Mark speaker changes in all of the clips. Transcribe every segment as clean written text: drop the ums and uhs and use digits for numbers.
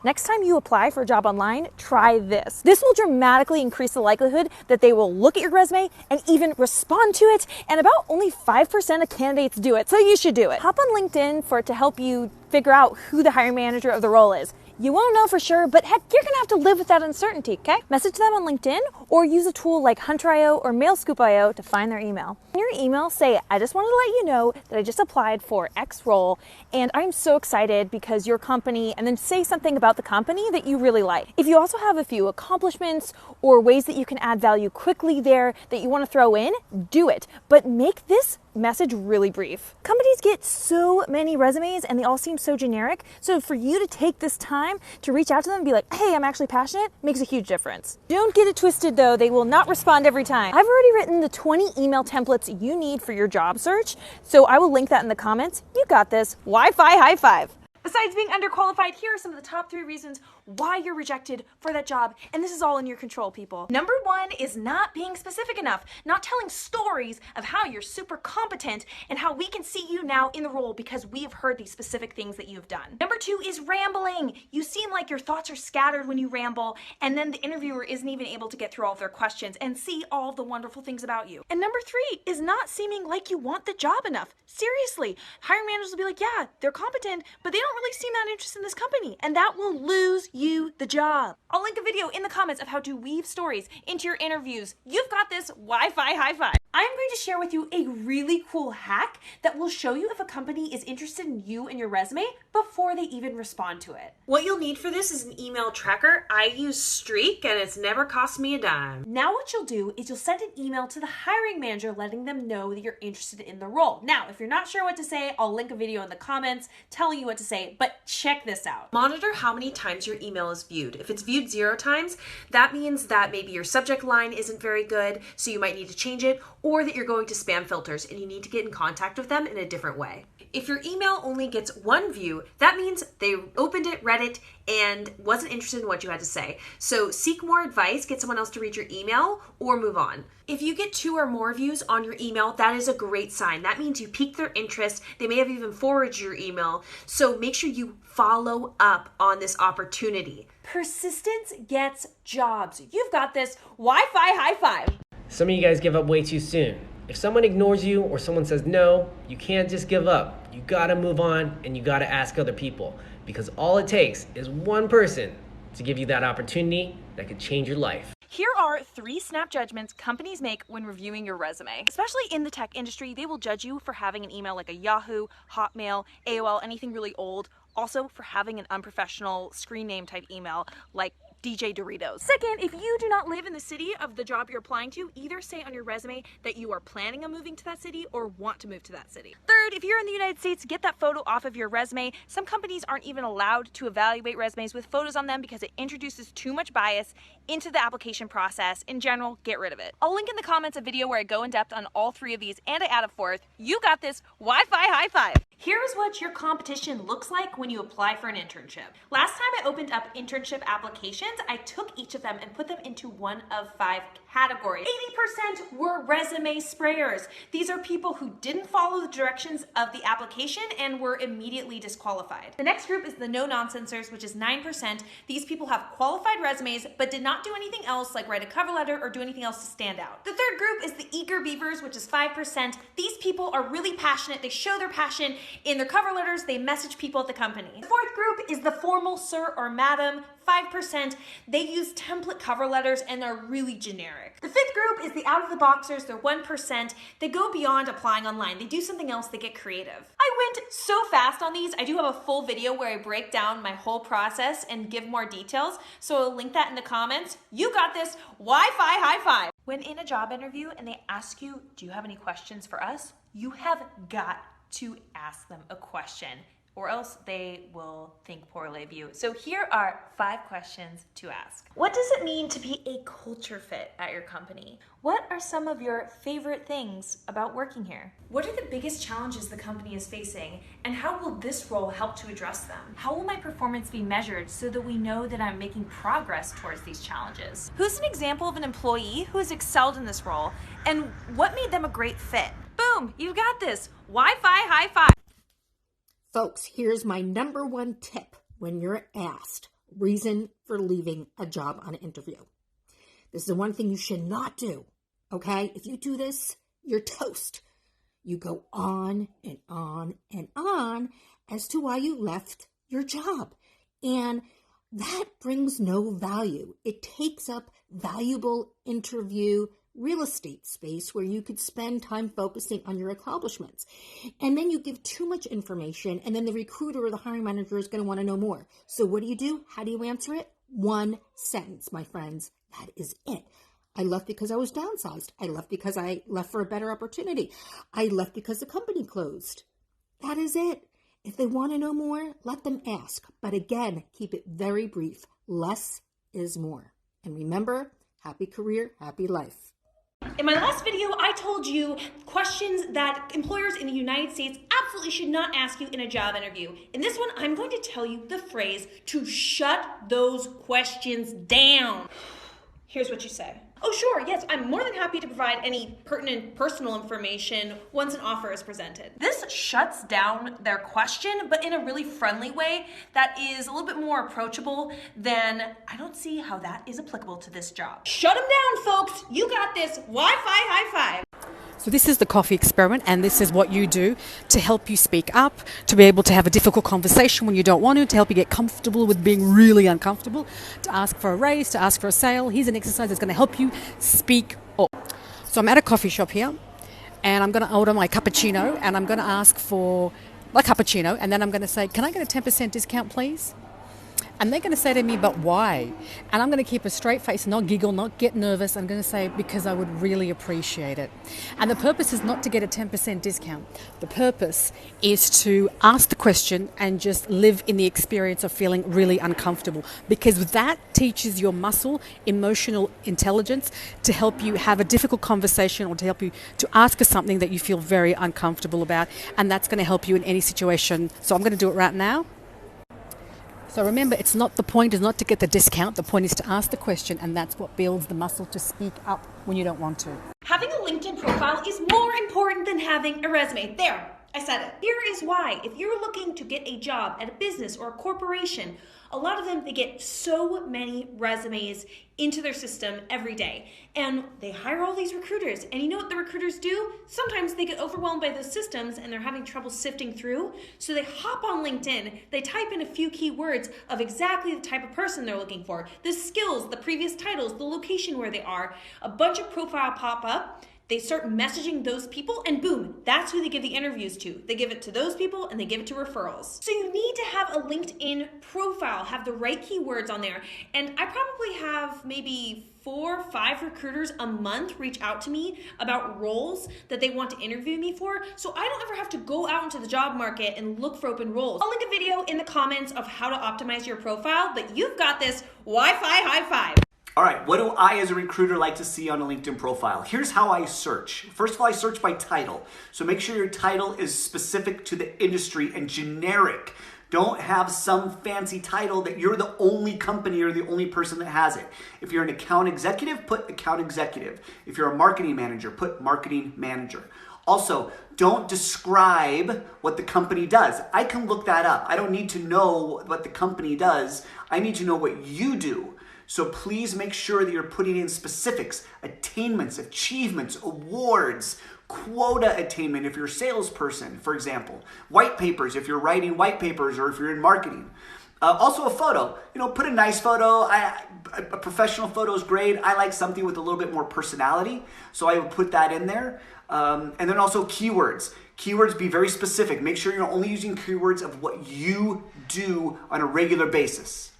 Speaker 1: Next time you apply for a job online, try this. This will dramatically increase the likelihood that they will look at your resume and even respond to it, and about only 5% of candidates do it, so you should do it. Hop on LinkedIn for it to help you figure out who the hiring manager of the role is. You won't know for sure, but heck, you're gonna have to live with that uncertainty, okay? Message them on LinkedIn or use a tool like Hunter.io or MailScoop.io to find their email. In your email, say, I just wanted to let you know that I just applied for X role and I'm so excited because your company, and then say something about the company that you really like. If you also have a few accomplishments or ways that you can add value quickly there that you wanna throw in, do it. But make this message really brief. Companies get so many resumes and they all seem so generic. So for you to take this time to reach out to them and be like, hey, I'm actually passionate, makes a huge difference. Don't get it twisted though, they will not respond every time. I've already written the 20 email templates you need for your job search, so I will link that in the comments. You got this. Wi-Fi high five. Besides being underqualified, here are some of the top 3 reasons why you're rejected for that job, and this is all in your control, people. Number 1 is not being specific enough, not telling stories of how you're super competent and how we can see you now in the role because we have heard these specific things that you've done. Number 2 is rambling. You seem like your thoughts are scattered when you ramble, and then the interviewer isn't even able to get through all of their questions and see all of the wonderful things about you. And number 3 is not seeming like you want the job enough. Seriously, hiring managers will be like, yeah, they're competent, but they don't really seem that interested in this company, and that will lose you the job. I'll link a video in the comments of how to weave stories into your interviews. You've got this. Wi-Fi high five. I'm going to share with you a really cool hack that will show you if a company is interested in you and your resume before they even respond to it. What you'll need for this is an email tracker. I use Streak and it's never cost me a dime. Now what you'll do is you'll send an email to the hiring manager letting them know that you're interested in the role. Now, if you're not sure what to say, I'll link a video in the comments telling you what to say, but check this out. Monitor how many times your email is viewed. If it's viewed 0 times, that means that maybe your subject line isn't very good, so you might need to change it, or that you're going to spam filters and you need to get in contact with them in a different way. If your email only gets 1 view, that means they opened it, read it, and wasn't interested in what you had to say. So seek more advice, get someone else to read your email, or move on. If you get 2 or more views on your email, that is a great sign. That means you piqued their interest. They may have even forwarded your email. So make sure you follow up on this opportunity. Persistence gets jobs. You've got this. Wi-Fi high five.
Speaker 2: Some of you guys give up way too soon. If someone ignores you or someone says no, you can't just give up. You gotta move on and you gotta ask other people, because all it takes is one person to give you that opportunity that could change your life.
Speaker 1: Here are 3 snap judgments companies make when reviewing your resume. Especially in the tech industry, they will judge you for having an email like a Yahoo, Hotmail, AOL, anything really old. Also for having an unprofessional screen name type email like DJ Doritos. Second, if you do not live in the city of the job you're applying to, either say on your resume that you are planning on moving to that city or want to move to that city. Third, if you're in the United States, get that photo off of your resume. Some companies aren't even allowed to evaluate resumes with photos on them because it introduces too much bias into the application process. In general, get rid of it. I'll link in the comments a video where I go in depth on all 3 of these and I add a 4th. You got this. Wi-Fi high five. Here's what your competition looks like when you apply for an internship. Last time I opened up internship applications, I took each of them and put them into one of 5 categories. 80% were resume sprayers. These are people who didn't follow the directions of the application and were immediately disqualified. The next group is the no-nonsensers, which is 9%. These people have qualified resumes but did not do anything else like write a cover letter or do anything else to stand out. The third group is the eager beavers, which is 5%. These people are really passionate. They show their passion in their cover letters. They message people at the company. The fourth group is the formal sir or madam, 5%. They use template cover letters and they're really generic. The fifth group is the out of the boxers. They're 1%. They go beyond applying online. They do something else. They get creative. I went so fast on these. I do have a full video where I break down my whole process and give more details. So I'll link that in the comments. You got this. Wi-Fi high five. When in a job interview and they ask you, do you have any questions for us? You have got to ask them a question, or else they will think poorly of you. So here are 5 questions to ask. What does it mean to be a culture fit at your company? What are some of your favorite things about working here? What are the biggest challenges the company is facing, and how will this role help to address them? How will my performance be measured so that we know that I'm making progress towards these challenges? Who's an example of an employee who has excelled in this role, and what made them a great fit? Boom, you got this. Wi-Fi high five.
Speaker 3: Folks, here's my #1 tip when you're asked, reason for leaving a job on an interview. This is the one thing you should not do, okay? If you do this, you're toast. You go on and on and on as to why you left your job. And that brings no value. It takes up valuable interview real estate space where you could spend time focusing on your accomplishments. And then you give too much information, and then the recruiter or the hiring manager is going to want to know more. So what do? How do you answer it? One sentence, my friends. That is it. I left because I was downsized. I left because I left for a better opportunity. I left because the company closed. That is it. If they want to know more, let them ask. But again, keep it very brief. Less is more. And remember, happy career, happy life.
Speaker 4: In my last video, I told you questions that employers in the United States absolutely should not ask you in a job interview. In this one, I'm going to tell you the phrase to shut those questions down. Here's what you say. Oh, sure, yes, I'm more than happy to provide any pertinent personal information once an offer is presented. This shuts down their question, but in a really friendly way that is a little bit more approachable than, I don't see how that is applicable to this job. Shut them down, folks. You got this. Wi-Fi high five.
Speaker 5: So this is the coffee experiment, and this is what you do to help you speak up, to be able to have a difficult conversation when you don't want to help you get comfortable with being really uncomfortable, to ask for a raise, to ask for a sale. Here's an exercise that's going to help you speak up. So I'm at a coffee shop here, and I'm going to order my cappuccino, and I'm going to ask for my cappuccino, and then I'm going to say, can I get a 10% discount, please? And they're going to say to me, but why? And I'm going to keep a straight face, not giggle, not get nervous. I'm going to say, because I would really appreciate it. And the purpose is not to get a 10% discount. The purpose is to ask the question and just live in the experience of feeling really uncomfortable, because that teaches your muscle emotional intelligence to help you have a difficult conversation or to help you to ask us something that you feel very uncomfortable about. And that's going to help you in any situation. So I'm going to do it right now. So remember, the point is not to get the discount. The point is to ask the question, and that's what builds the muscle to speak up when you don't want to.
Speaker 4: Having a LinkedIn profile is more important than having a resume. There, I said it. Here is why. If you're looking to get a job at a business or a corporation, a lot of them, they get so many resumes into their system every day. And they hire all these recruiters. And you know what the recruiters do? Sometimes they get overwhelmed by those systems and they're having trouble sifting through. So they hop on LinkedIn, they type in a few keywords of exactly the type of person they're looking for, the skills, the previous titles, the location where they are, a bunch of profile pop up. They start messaging those people, and boom, that's who they give the interviews to. They give it to those people, and they give it to referrals. So you need to have a LinkedIn profile, have the right keywords on there. And I probably have maybe 4 or 5 recruiters a month reach out to me about roles that they want to interview me for. So I don't ever have to go out into the job market and look for open roles. I'll link a video in the comments of how to optimize your profile, but you've got this. Wi-Fi high five.
Speaker 6: All right, what do I as a recruiter like to see on a LinkedIn profile? Here's how I search. First of all, I search by title. So make sure your title is specific to the industry and generic. Don't have some fancy title that you're the only company or the only person that has it. If you're an account executive, put account executive. If you're a marketing manager, put marketing manager. Also, don't describe what the company does. I can look that up. I don't need to know what the company does. I need to know what you do. So please make sure that you're putting in specifics, attainments, achievements, awards, quota attainment if you're a salesperson, for example. White papers if you're writing white papers or if you're in marketing. Also a photo. Put a nice photo. A professional photo is great. I like something with a little bit more personality, so I would put that in there. And then also keywords. Keywords, be very specific. Make sure you're only using keywords of what you do on a regular basis.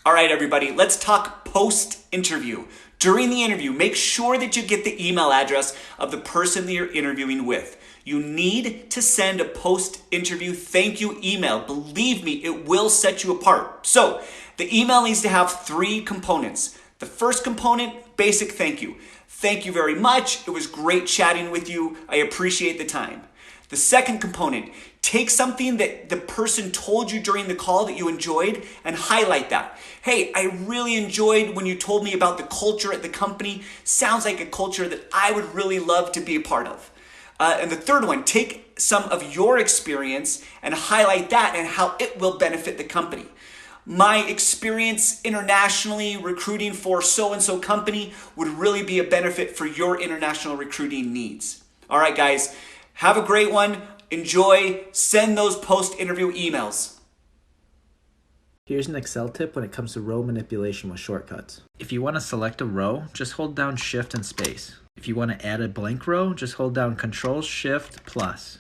Speaker 6: All right, everybody, let's talk post-interview. During the interview, make sure that you get the email address of the person that you're interviewing with. You need to send a post-interview thank you email. Believe me, it will set you apart. So the email needs to have 3 components. The first component, basic thank you. Thank you very much. It was great chatting with you. I appreciate the time. The second component, take something that the person told you during the call that you enjoyed and highlight that. Hey, I really enjoyed when you told me about the culture at the company. Sounds like a culture that I would really love to be a part of. And the third one, take some of your experience and highlight that and how it will benefit the company. My experience internationally recruiting for so-and-so company would really be a benefit for your international recruiting needs. All right, guys, have a great one. Enjoy. Send those post-interview emails.
Speaker 7: Here's an Excel tip when it comes to row manipulation with shortcuts. If you want to select a row, just hold down Shift and space. If you want to add a blank row, just hold down Control Shift plus.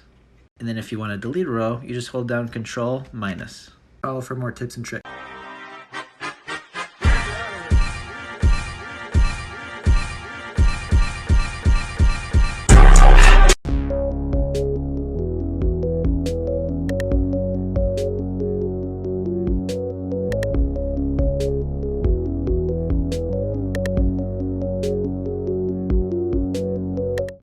Speaker 7: And then if you want to delete a row, you just hold down Control minus. Follow for more tips and tricks.